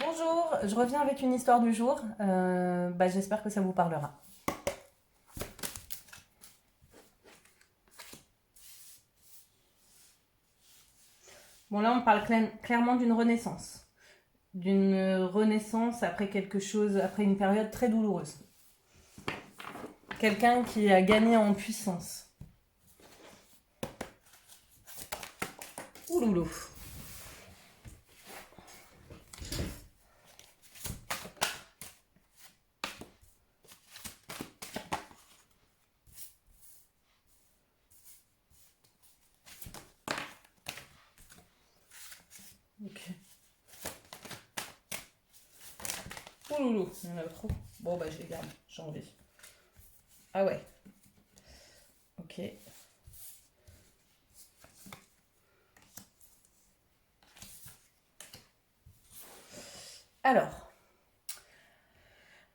Bonjour, je reviens avec une histoire du jour. J'espère que ça vous parlera. Bon, là, on parle clairement d'une renaissance. D'une renaissance après quelque chose, après une période très douloureuse. Quelqu'un qui a gagné en puissance. Ouloulou. Ok. Ouloulou, il y en a trop. Bon, je les garde, j'ai envie. Ah ouais. Ok. Alors,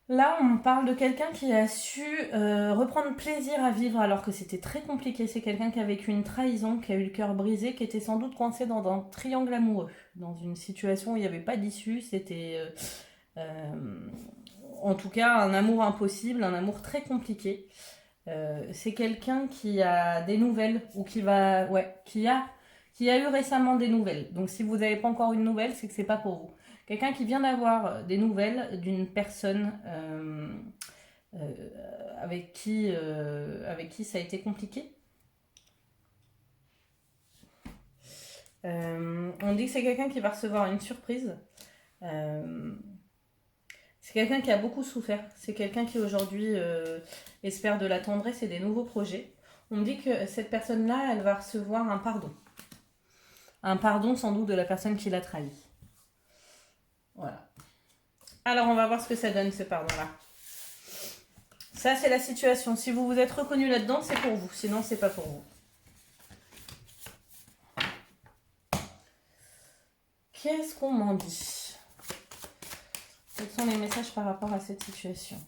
là, on parle de quelqu'un qui a su reprendre plaisir à vivre alors que c'était très compliqué. C'est quelqu'un qui a vécu une trahison, qui a eu le cœur brisé, qui était sans doute coincé dans un triangle amoureux, dans une situation où il n'y avait pas d'issue. C'était, en tout cas, un amour impossible, un amour très compliqué. C'est quelqu'un qui a des nouvelles ou qui a eu récemment des nouvelles. Donc, si vous n'avez pas encore une nouvelle, c'est que c'est pas pour vous. Quelqu'un qui vient d'avoir des nouvelles d'une personne avec qui ça a été compliqué. On dit que c'est quelqu'un qui va recevoir une surprise. C'est quelqu'un qui a beaucoup souffert. C'est quelqu'un qui aujourd'hui espère de la tendresse et des nouveaux projets. On me dit que cette personne-là, elle va recevoir un pardon. Un pardon sans doute de la personne qui l'a trahi. Voilà. Alors on va voir ce que ça donne ce pardon-là. Ça c'est la situation. Si vous vous êtes reconnu là-dedans, c'est pour vous. Sinon c'est pas pour vous. Qu'est-ce qu'on m'en dit? Quels sont les messages par rapport à cette situation?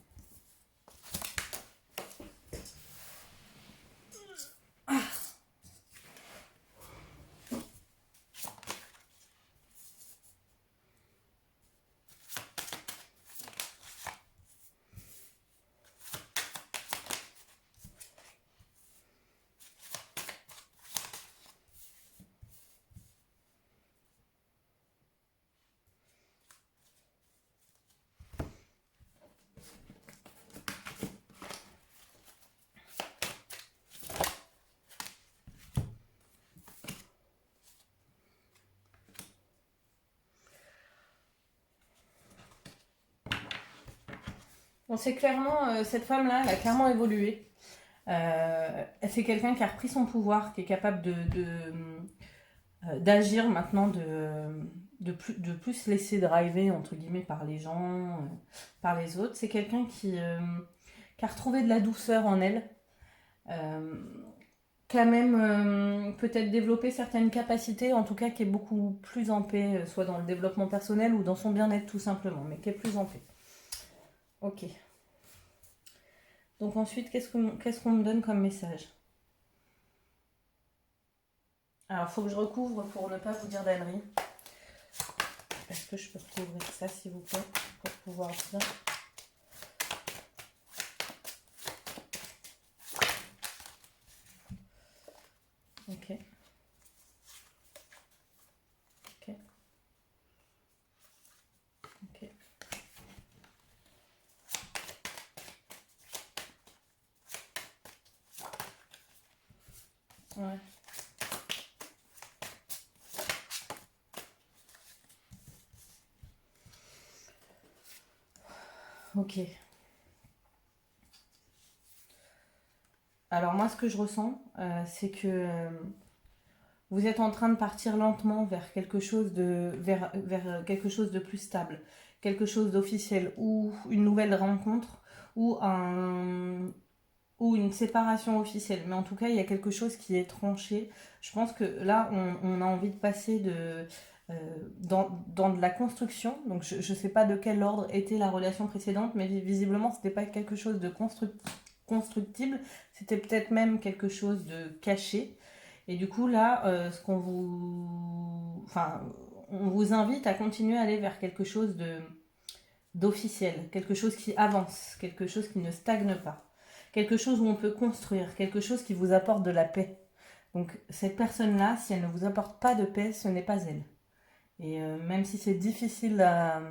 Bon, c'est clairement, cette femme-là, elle a clairement évolué. C'est quelqu'un qui a repris son pouvoir, qui est capable d'agir maintenant, de plus se laisser driver, entre guillemets, par les gens, par les autres. C'est quelqu'un qui a retrouvé de la douceur en elle, qui a même peut-être développé certaines capacités, en tout cas qui est beaucoup plus en paix, soit dans le développement personnel ou dans son bien-être tout simplement, mais qui est plus en paix. Ok. Donc ensuite, qu'est-ce qu'on me donne comme message? Alors, il faut que je recouvre pour ne pas vous dire d'ânerie. Est-ce que je peux recouvrir ça, s'il vous plaît, pour pouvoir dire? Ok. Ok. Ok. Ouais. Ok. Alors moi, ce que je ressens, c'est que vous êtes en train de partir lentement vers vers quelque chose de plus stable, quelque chose d'officiel, ou une nouvelle rencontre, ou ou une séparation officielle. Mais en tout cas, il y a quelque chose qui est tranché. Je pense que là, on a envie de passer dans de la construction. Donc, je ne sais pas de quel ordre était la relation précédente, mais visiblement, ce n'était pas quelque chose de constructible. C'était peut-être même quelque chose de caché. Et du coup, là, ce qu'on vous... Enfin, on vous invite à continuer à aller vers quelque chose d'officiel, quelque chose qui avance, quelque chose qui ne stagne pas, quelque chose où on peut construire, quelque chose qui vous apporte de la paix. Donc cette personne-là, si elle ne vous apporte pas de paix, ce n'est pas elle. Et même si c'est difficile à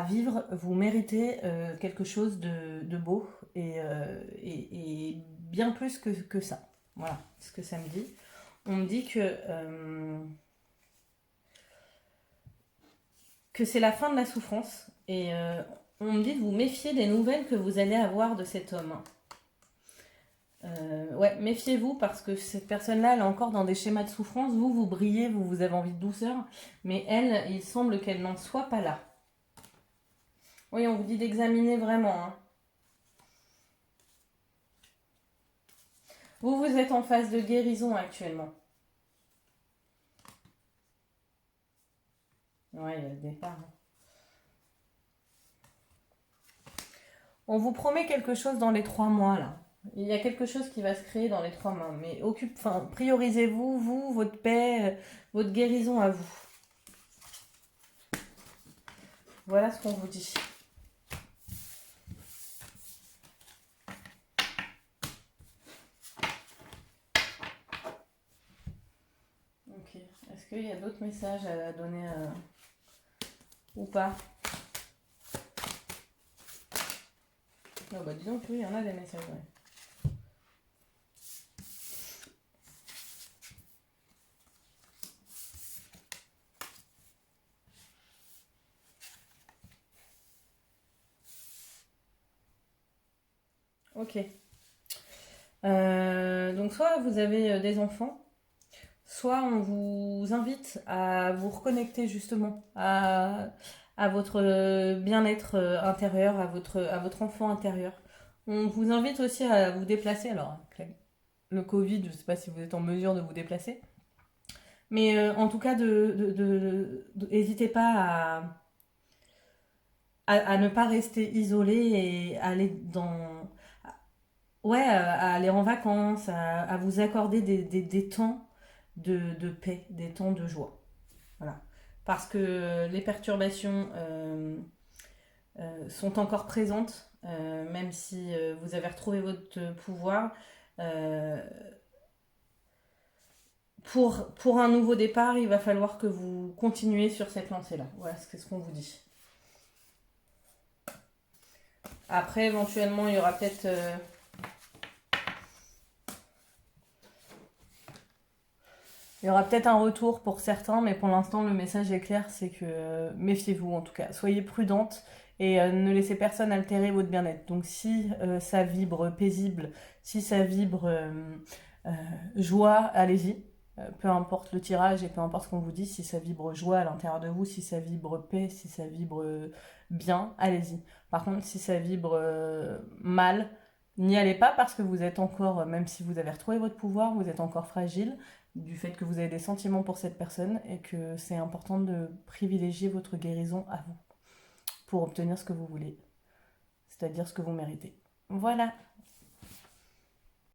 vivre, vous méritez quelque chose de beau et bien plus que ça. Voilà ce que ça me dit. On me dit que c'est la fin de la souffrance et on me dit de vous méfier des nouvelles que vous allez avoir de cet homme. Ouais, méfiez-vous parce que cette personne-là, elle est encore dans des schémas de souffrance. Vous, vous brillez, vous avez envie de douceur, mais elle, il semble qu'elle n'en soit pas là. Oui, on vous dit d'examiner vraiment. Hein. Vous êtes en phase de guérison actuellement. Ouais, il y a le départ. On vous promet quelque chose dans les 3 mois, là. Il y a quelque chose qui va se créer dans les 3 mois. Mais priorisez-vous, vous, votre paix, votre guérison à vous. Voilà ce qu'on vous dit. Ok. Est-ce qu'il y a d'autres messages à donner ou pas? Oh bah dis donc, oui, il y en a des messages, ouais. Ok. Donc soit vous avez des enfants, soit on vous invite à vous reconnecter justement à votre bien-être intérieur, à votre enfant intérieur. On vous invite aussi à vous déplacer. Alors, le Covid, je ne sais pas si vous êtes en mesure de vous déplacer. Mais en tout cas, n'hésitez pas à ne pas rester isolé et aller ouais, à aller en vacances, à vous accorder des temps de paix, des temps de joie. Voilà. Parce que les perturbations sont encore présentes, même si vous avez retrouvé votre pouvoir. Euh, pour un nouveau départ, il va falloir que vous continuez sur cette lancée-là. Voilà, c'est ce qu'on vous dit. Après, éventuellement, il y aura peut-être... il y aura peut-être un retour pour certains, mais pour l'instant, le message est clair, c'est que méfiez-vous en tout cas. Soyez prudente et ne laissez personne altérer votre bien-être. Donc si ça vibre paisible, si ça vibre joie, allez-y. Peu importe le tirage et peu importe ce qu'on vous dit, si ça vibre joie à l'intérieur de vous, si ça vibre paix, si ça vibre bien, allez-y. Par contre, si ça vibre mal, n'y allez pas parce que vous êtes encore, même si vous avez retrouvé votre pouvoir, vous êtes encore fragile du fait que vous avez des sentiments pour cette personne et que c'est important de privilégier votre guérison à vous pour obtenir ce que vous voulez, c'est-à-dire ce que vous méritez. Voilà.